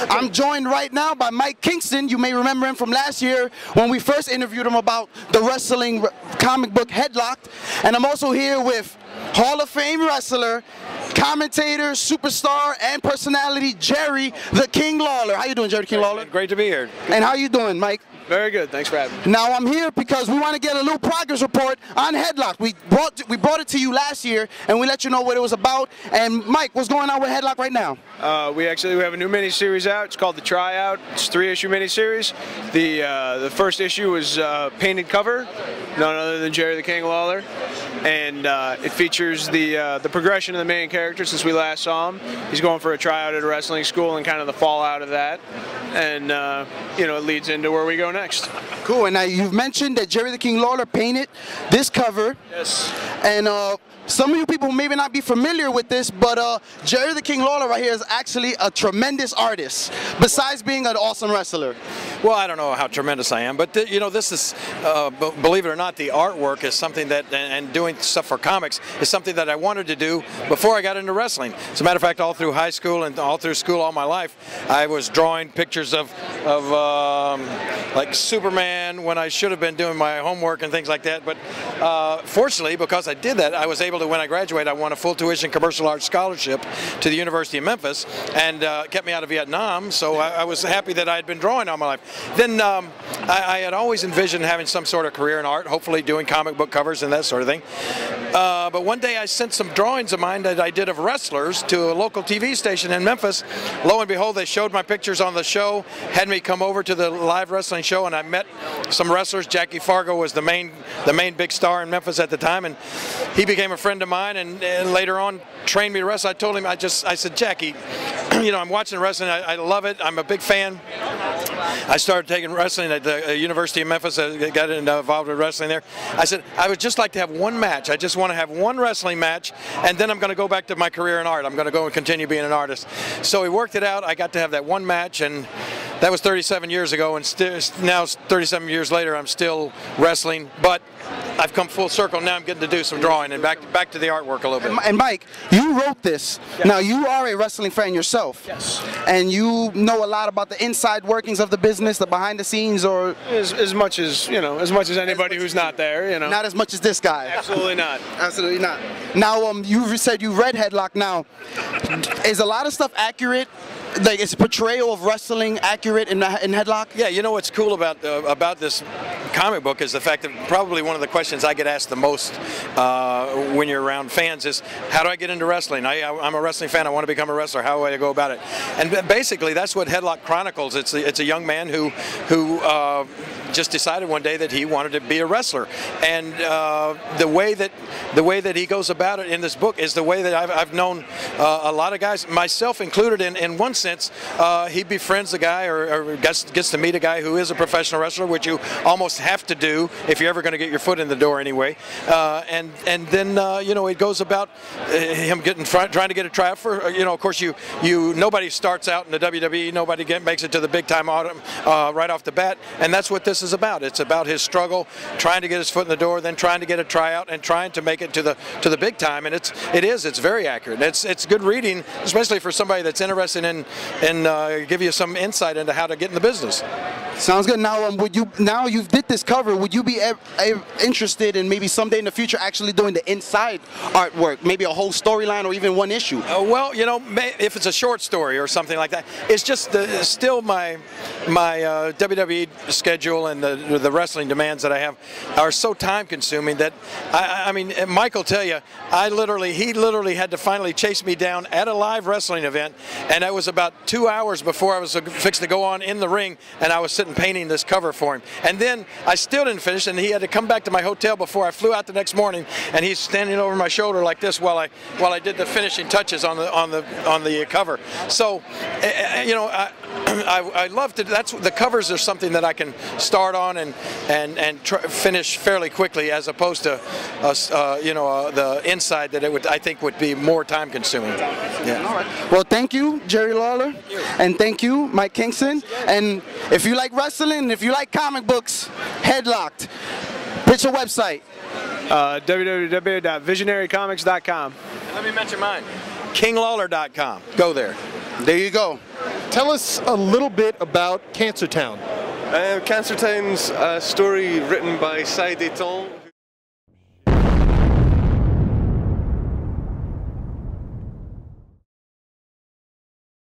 I'm joined right now by Mike Kingston. You may remember him from last year when we first interviewed him about the wrestling comic book Headlocked. And I'm also here with Hall of Fame wrestler, commentator, superstar, and personality, Jerry the King Lawler. How you doing, Jerry the King Lawler? Great to be here. And how you doing, Mike? Very good. Thanks for having me. Now I'm here because we want to get a little progress report on Headlocked. We brought it to you last year, and we let you know what it was about. And Mike, what's going on with Headlocked right now? We have a new miniseries out. It's called The Tryout. It's a 3-issue miniseries. The first issue was painted cover, none other than Jerry the King Lawler, and it features the progression of the main character since we last saw him. He's going for a tryout at a wrestling school and kind of the fallout of that, and it leads into where we go next. Cool. And now you've mentioned that Jerry the King Lawler painted this cover. Yes. And some of you people maybe not be familiar with this, but Jerry the King Lawler right here is actually a tremendous artist, besides being an awesome wrestler. Well, I don't know how tremendous I am, but this is, believe it or not, the artwork is something that, and doing stuff for comics is something that I wanted to do before I got into wrestling. As a matter of fact, all through high school and all through school all my life, I was drawing pictures of like Superman when I should have been doing my homework and things like that. But fortunately, because I did that, I was able to, when I graduated, I won a full tuition commercial arts scholarship to the University of Memphis, and kept me out of Vietnam. So I was happy that I had been drawing all my life. Then I had always envisioned having some sort of career in art, hopefully doing comic book covers and that sort of thing. But one day I sent some drawings of mine that I did of wrestlers to a local TV station in Memphis. Lo and behold, they showed my pictures on the show, had me come over to the live wrestling show, and I met some wrestlers. Jackie Fargo was the main big star in Memphis at the time, and he became a friend of mine, and later on trained me to wrestle. I told him, I said, Jackie, I'm watching wrestling, I love it, I'm a big fan. I started taking wrestling at the University of Memphis. I got involved with wrestling there. I said, I would just like to have one match. I just want to have one wrestling match, and then I'm going to go back to my career in art. I'm going to go and continue being an artist. So we worked it out. I got to have that one match, and that was 37 years ago, and now 37 years later, I'm still wrestling, but I've come full circle. Now I'm getting to do some drawing and back to the artwork a little bit. And Mike, you wrote this. Yes. Now you are a wrestling fan yourself. Yes. And you know a lot about the inside workings of the business, the behind the scenes, or as much as anybody who's not there. Not as much as this guy. Absolutely not. Absolutely not. Now you said you read Headlocked. Now, is a lot of stuff accurate? Like, is portrayal of wrestling accurate in Headlocked? Yeah, what's cool about this comic book is the fact that probably one of the questions I get asked the most when you're around fans is, how do I get into wrestling? I'm a wrestling fan. I want to become a wrestler. How do I go about it? And basically, that's what Headlocked chronicles. It's a young man who just decided one day that he wanted to be a wrestler, and the way that he goes about it in this book is the way that I've known a lot of guys, myself included. In one sense, he befriends a guy or gets to meet a guy who is a professional wrestler, which you almost have to do if you're ever going to get your foot in the door anyway. And then it goes about him trying to get a tryout for of course nobody starts out in the WWE, nobody makes it to the big time right off the bat, and that's what this is about. It's about his struggle, trying to get his foot in the door, then trying to get a tryout, and trying to make it to the big time. And it's very accurate. It's good reading, especially for somebody that's interested in give you some insight into how to get in the business. Sounds good. Now you've did this cover, would you be interested in maybe someday in the future actually doing the inside artwork, maybe a whole storyline or even one issue? Well, if it's a short story or something like that, it's just still my WWE schedule and the wrestling demands that I have are so time consuming that I mean, Mike will tell you, he literally had to finally chase me down at a live wrestling event, and it was about 2 hours before I was fixed to go on in the ring, and I was sitting painting this cover for him. And then I still didn't finish, and he had to come back to my hotel before I flew out the next morning, and he's standing over my shoulder like this while I did the finishing touches on the cover. So I love to. The covers are something that I can start on and finish fairly quickly, as opposed to the inside that I think would be more time consuming. Yeah. All right. Well, thank you, Jerry Lawler, and thank you, Mike Kingston. And if you like wrestling, if you like comic books, Headlocked. What's your website? www.visionarycomics.com. Let me mention mine. KingLawler.com. Go there. There you go. Tell us a little bit about Cancer Town. Cancer Town's a story written by Cy Dayton.